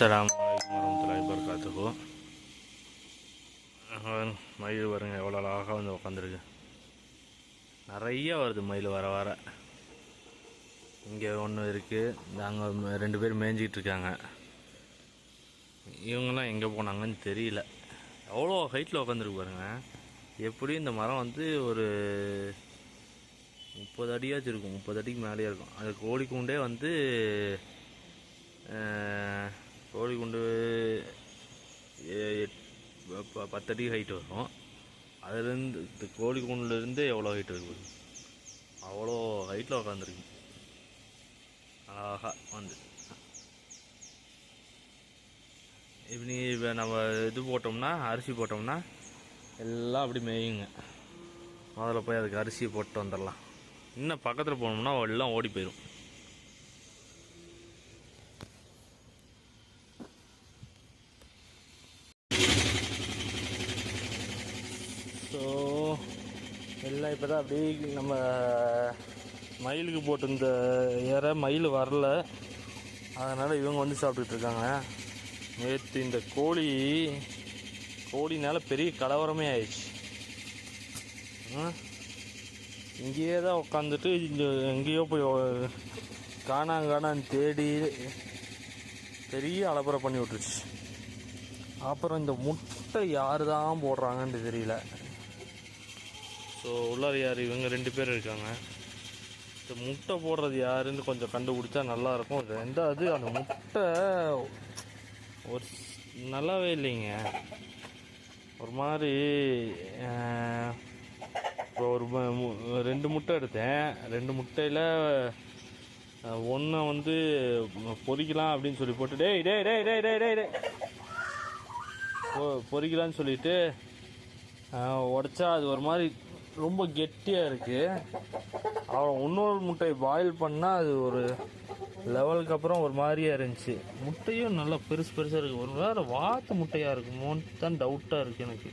அஸ்ஸலாமு அலைக்கும் வரஹ்மத்துல்லாஹி வபரகாத்துஹு. மயில் வருங்க, எவ்வளோ அழகாக வந்து உட்காந்துருக்கு. நிறைய வருது மயில் வர வர. இங்கே ஒன்று இருக்குது, அங்கே 2 பேர் மேய்ஞ்சிக்கிட்டு இருக்காங்க. இவங்கெல்லாம் எங்கே போனாங்கன்னு தெரியல. எவ்வளோ ஹைட்டில் உட்காந்துருக்கு பாருங்க. எப்படி இந்த மரம் வந்து ஒரு 30 அடியாச்சும் இருக்கும், 30 அடிக்கு மேலேயே இருக்கும். அது கோழிக்கூண்டே வந்து கோழிக்கூண்டு 10 அடி ஹைட்டு வரும். அதுலேருந்து கோழிக்கூண்டுலேருந்து எவ்வளோ ஹைட் இருக்குது, அவ்வளோ ஹைட்டில் உட்காந்துருக்கு அழகாக வந்து. இப்படி நம்ம இது போட்டோம்னா, அரிசி போட்டோம்னா எல்லாம் அப்படி மேயுங்க. முதல்ல போய் அதுக்கு அரிசியை போட்டு வந்துடலாம். இன்னும் பக்கத்தில் போனோம்னா எல்லாம் ஓடி போயிடும். ஸோ எல்லாம் இப்போ தான் அப்படியே நம்ம மயிலுக்கு போட்டு இந்த மயில் வரல, அதனால் இவங்க வந்து சாப்பிட்டுட்டு இருக்காங்க. நேற்று இந்த கோழினால பெரிய கலவரமே ஆயிடுச்சு. இங்கேயே தான் உட்காந்துட்டு எங்கேயோ போய் காணான்னு தேடி பெரிய அலப்பறை பண்ணி விட்டுருச்சு. அப்புறம் இந்த முட்டை யார் தான் போடுறாங்கன்னு தெரியல. ஸோ உள்ளார யார், இவங்க 2 பேர் இருக்காங்க. இந்த முட்டை போடுறது யாருன்னு கொஞ்சம் கண்டுபிடிச்சா நல்லாயிருக்கும். ரெண்டாவது அந்த முட்டை ஒரு நல்லாவே இல்லைங்க. ஒரு மாதிரி இப்போ ஒரு 2 முட்டை எடுத்தேன். 2 முட்டையில் ஒன்றை வந்து பொரிக்கலாம் அப்படின்னு சொல்லி போட்டு டேய் பொரிக்கலான்னு சொல்லிட்டு உடச்சா அது ஒரு மாதிரி ரொம்ப கெட்டியாக இருக்குது. அப்புறம் இன்னொரு முட்டையை பாயில் பண்ணால் அது ஒரு லெவலுக்கு அப்புறம் ஒரு மாதிரியாக இருந்துச்சு. முட்டையும் நல்லா பெருசாக இருக்குது. ஒரு வேறு வாத்து முட்டையாக இருக்குமோன்னு தான் டவுட்டாக இருக்குது எனக்கு.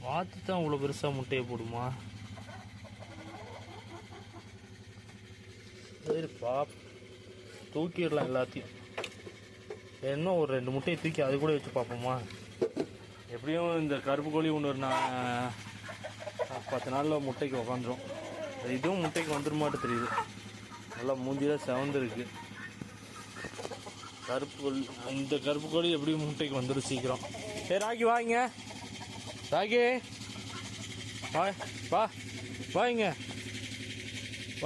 வாத்து தான் இவ்வளோ பெருசாக முட்டையை போடுமா? சரி தூக்கிடலாம் எல்லாத்தையும். இன்னும் ஒரு 2 முட்டையை தூக்கி அது கூட வச்சு பார்ப்போமா? எப்படியும் இந்த கருப்பு கோழி ஒன்று 10 நாளில் முட்டைக்கு உக்காந்துரும். இதுவும் முட்டைக்கு வந்துருமாட்டு தெரியுது. நல்லா மூஞ்சியில் செவந்துருக்கு. இந்த கருப்பு கோழி எப்படியும் முட்டைக்கு வந்துடும் சீக்கிரம். ராக்கி வாங்க, ராக்கி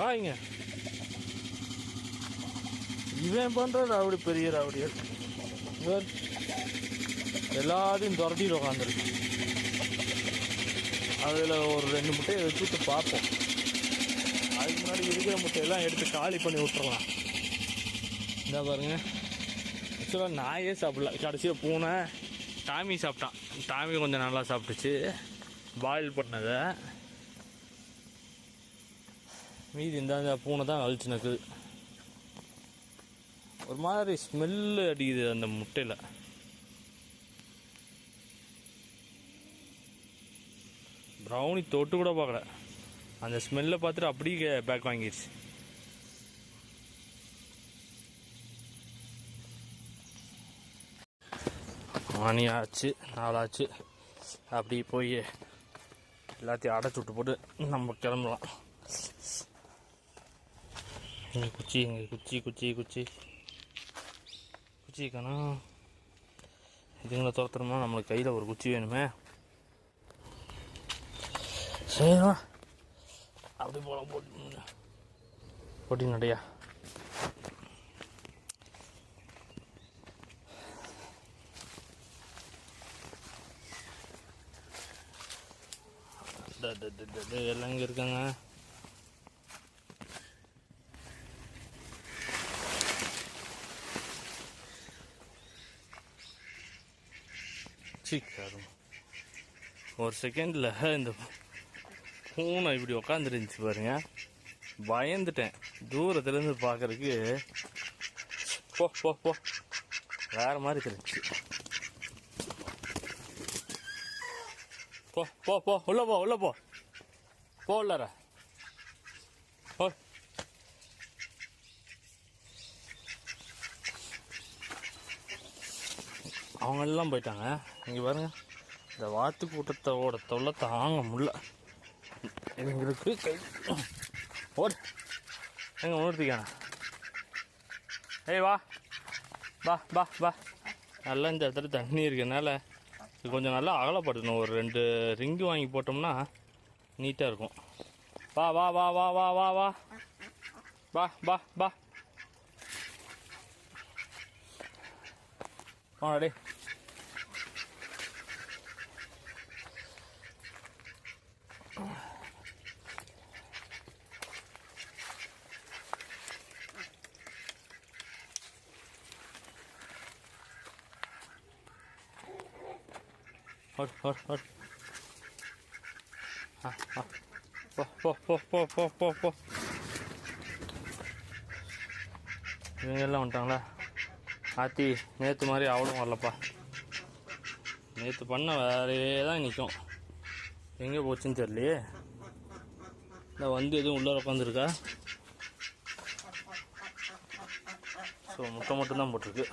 வாங்க. இவன் பண்ணுற ராவடி பெரிய ராவடியா எல்லாத்தையும் துரட்டிட்டு உட்காந்துருக்கு. அதில் ஒரு 2 முட்டையை வச்சுட்டு பார்ப்போம். அதுக்கு முன்னாடி இருக்கிற முட்டையெல்லாம் எடுத்து காலி பண்ணி விட்டுறலாம். இந்த பாருங்க, ஆக்சுவலாக நாயே சாப்பிடல. கடைசியாக பூனை டாமி சாப்பிட்டான். டாமி கொஞ்சம் நல்லா சாப்பிட்டுச்சு பாயில் பண்ணதை. மீதி இந்த பூனை தான் அழிச்சு நக்குது. ஒரு மாதிரி ஸ்மெல்லு அடிக்குது அந்த முட்டையில். ப்ரௌனி தொட்டு கூட பார்க்கல, அந்த ஸ்மெல்லை பார்த்துட்டு அப்படியே பேக் வாங்கிடுச்சு. மணி ஆச்சு, 4 ஆச்சு. அப்படி போய் எல்லாத்தையும் அடைச்சி விட்டு போட்டு நம்ம கிளம்பலாம். குச்சி காணோம். இதுங்களை துரத்துறோம்னா நம்மளுக்கு கையில் ஒரு குச்சி வேணுமே. சரிவா, அப்படி போகலாம். போட்டி நடையா. எல்லாம் இங்கே இருக்காங்க. ஒரு செகண்டில் இந்த பூனை இப்படி உக்காந்துருந்துச்சு பாருங்க. பயந்துட்டேன். தூரத்துலேருந்து பார்க்கறதுக்கு போ வேறு மாதிரி தெரிஞ்சிச்சு. போ உள்ள போ உள்ளார. அவங்க எல்லாம் போயிட்டாங்க. இங்கே பாருங்க, இந்த வாத்து கூட்டத்தோட தொல்லை தாங்க முடியல எங்களுக்கு. ஓடு எங்கே உணர்த்திக்கான. ஏய் வா வா வா வா. நல்லா இந்த இடத்துல தண்ணி இருக்கனால இது கொஞ்சம் நல்லா அகலப்படணும். ஒரு 2 ரிங்கு வாங்கி போட்டோம்னா நீட்டாக இருக்கும். வா வா வா வா வா வா வா வா வா வா. வாடே. Hör, hör, hör. போ. இவங்க எல்லாம் வந்துட்டாங்களா? ஆத்தி நேற்று மாதிரி அவளும் வரலப்பா. நேற்று பண்ண வேலையே தான் நிற்கும். எங்கே போச்சுன்னு தெரியலையே. இந்த வந்து எதுவும் உள்ளே உட்காந்துருக்கா? ஸோ முட்டை மட்டும்தான் போட்டிருக்கு.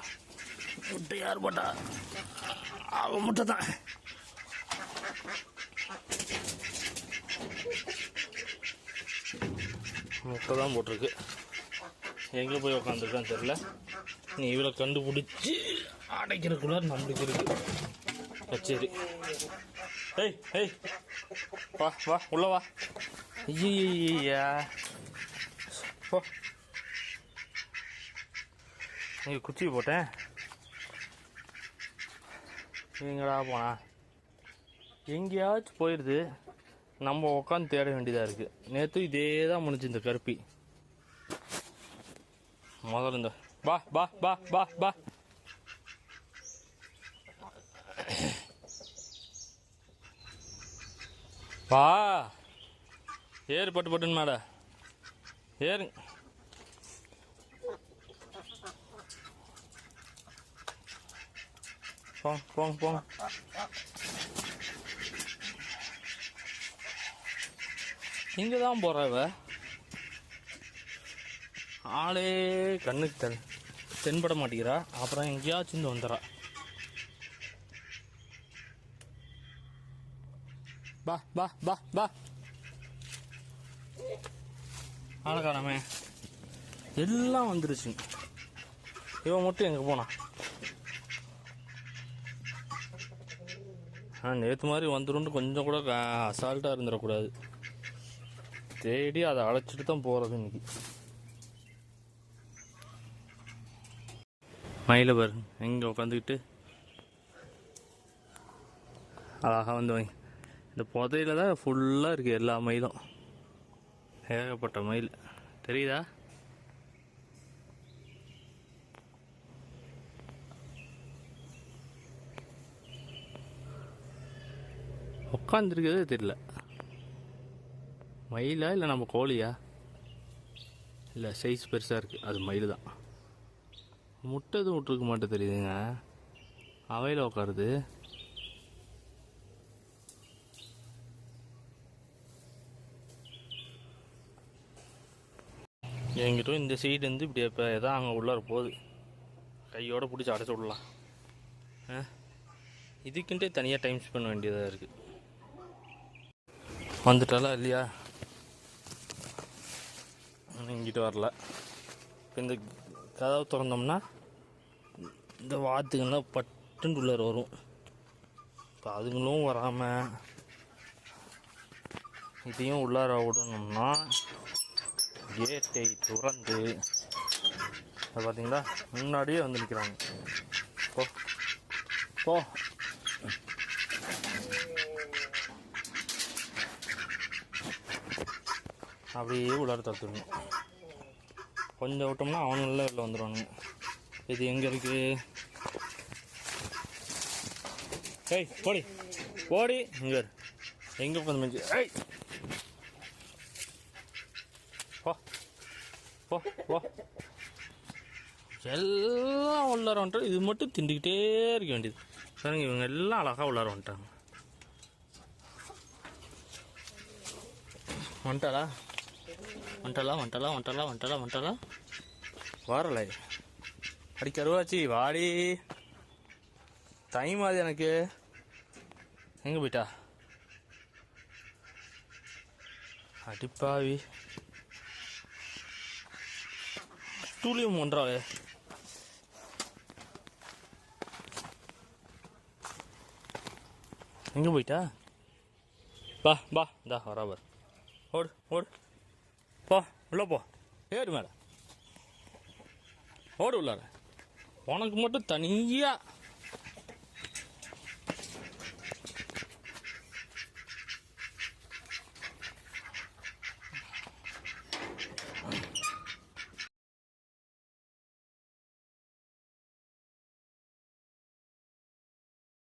முட்டை யார் போட்டா? அவன் முட்டை தான். முட்டை தான் போட்டிருக்கு. எங்கே போய் உக்காந்துருக்கான்னு தெரில. நீ இவ்வளோ கண்டுபிடிச்சி அடைக்கிறக்குள்ள நம்மளுக்கு இருக்கு கச்சேரி. ஏய் ஏய் வா வா உள்ள வா. ஐயா போ. இங்கே குச்சி போட்டேன். எங்கடா போனா? எங்கேயாச்சும் போயிடுது. நம்ம உட்காந்து தேட வேண்டியதாக இருக்குது. நேற்று இதே தான் முடிஞ்சு இந்த கருப்பி. முதல்ல இந்த பா பா பா பா பா. பா ஏறு பட்டு பட்டுன்னு மேலே ஏறு. போங்க போங்க போங்க. இங்கே தான் போகிறவ ஆளே கண்ணுக்கு தென்பட மாட்டேங்கிறா. அப்புறம் எங்கேயாச்சும் இருந்து வந்துடுறா. பா பா பா பா. ஆளக்காரமே எல்லாம் வந்துருச்சு. இவன் மட்டும் எங்கே போனா? நேற்று மாதிரி வந்துடும். கொஞ்சம் கூட அசால்ட்டாக இருந்துடக்கூடாது. தேடி அதை அழைச்சிட்டு தான் போகிறது இன்னைக்கு. மயிலவர் எங்கே உட்காந்துக்கிட்டு அழகாக வந்து வாங்கி. இந்த புதையில தான் ஃபுல்லாக இருக்குது எல்லா மயிலும். ஏகப்பட்ட மயில் தெரியுதா? உட்காந்துருக்கிறதே தெரியல. மயிலா இல்லை நம்ம கோழியா? இல்லை சைஸ் பெருசாக இருக்குது. அது மயில் தான். முட்டை எதுவும் விட்டுருக்க மாட்டே தெரியுதுங்க. அவையில் உட்காருது. எங்கிட்டும் இந்த சைடு வந்து இப்படி இப்போ எதாவது அங்கே உள்ளார போகுது. கையோடு பிடிச்சி அடைச்சி விடலாம். இதுக்குன்ட்டே தனியாக டைம் ஸ்பெண்ட் பண்ண வேண்டியதாக இருக்குது. வந்துட்டாலா இல்லையா? இங்கிட்டு வரல. இப்போ இந்த கதவை திறந்தோம்னா இந்த வாத்துங்கெல்லாம் பட்டுன்னு உள்ளார வரும். இப்போ அதுங்களும் வராமல் இதையும் உள்ளார விடணும்னா கேட்டை திறந்து அது பார்த்தீங்களா முன்னாடியே வந்து நிற்கிறாங்க. போ போ. அப்படியே உள்ளார தடுத்துடணும். கொஞ்சம் விட்டோம்னா அவனுங்கள வெளில வந்துடுவானுங்க. இது எங்கே இருக்குது? ஏய் போடி போடி. இங்கே எங்கே உட்காந்து மேய்ச்சி? ஏய் போ போ போ. எல்லாம் உள்ளார வந்துட்டோம். இது மட்டும் திண்டிக்கிட்டே இருக்க வேண்டியது. சரிங்க, இவங்க எல்லாம் அழகாக உள்ளார வந்துட்டாங்க. வந்துட்டாளா வந்துட்டாளா வந்துட்டாளா வந்துட்டாளா வந்துட்டாளா வந்துட்டாளா? வரலை. அடி கருவாச்சி வாடி. டைம் ஆகுது எனக்கு. எங்கே போயிட்டா அடிப்பாவி? டூலியும் ஒன்றாவே. எங்கே போயிட்டா? பா பா இந்தா வராபர். ஓடு ஓடு போ உள்ள போ. ஏறு மேலே ஓடு உள்ளார. உனக்கு மட்டும் தனியாக